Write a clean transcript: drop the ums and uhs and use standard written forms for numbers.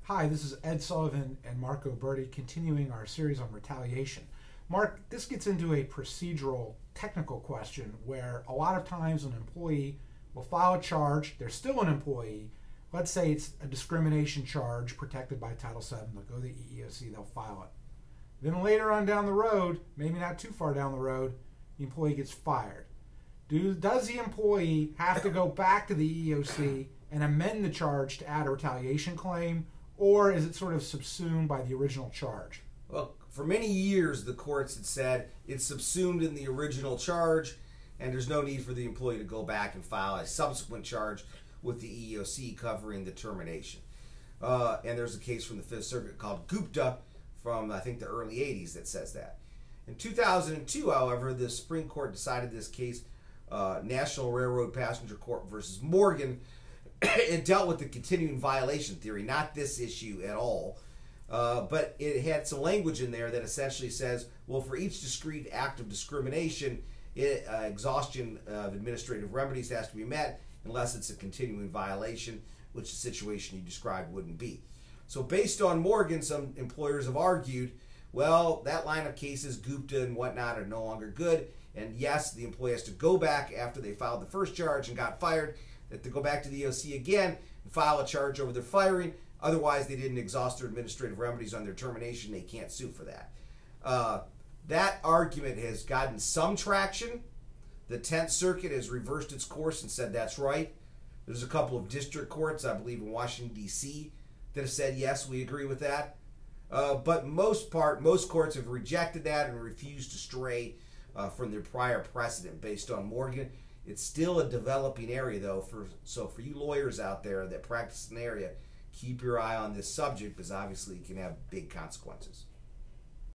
Hi, this is Ed Sullivan and Marco Berti continuing our series on retaliation. Mark, this gets into a procedural, technical question where a lot of times an employee will file a charge, they're still an employee, let's say it's a discrimination charge protected by Title VII, they'll go to the EEOC, they'll file it. Then later on down the road, maybe not too far down the road, the employee gets fired. Does the employee have to go back to the EEOC and amend the charge to add a retaliation claim, or is it sort of subsumed by the original charge? Well, for many years, the courts had said it's subsumed in the original charge, and there's no need for the employee to go back and file a subsequent charge with the EEOC covering the termination. And there's a case from the Fifth Circuit called Gupta from, I think, the early 80s that says that. In 2002, however, the Supreme Court decided this case, National Railroad Passenger Court versus Morgan. It dealt with the continuing violation theory, not this issue at all. But it had some language in there that essentially says, well, for each discrete act of discrimination, exhaustion of administrative remedies has to be met unless it's a continuing violation, which the situation you described wouldn't be. So based on Morgan, some employers have argued, well, that line of cases, Gupta and whatnot, are no longer good. And yes, the employee has to go back after they filed the first charge and got fired, that to go back to the EEOC again and file a charge over their firing. Otherwise, they didn't exhaust their administrative remedies on their termination. They can't sue for that. That argument has gotten some traction. The 10th Circuit has reversed its course and said that's right. There's a couple of district courts, I believe in Washington, D.C., that have said, yes, we agree with that. But most courts have rejected that and refused to stray from their prior precedent based on Morgan. It's still a developing area, though. So for you lawyers out there that practice an area, keep your eye on this subject because obviously it can have big consequences.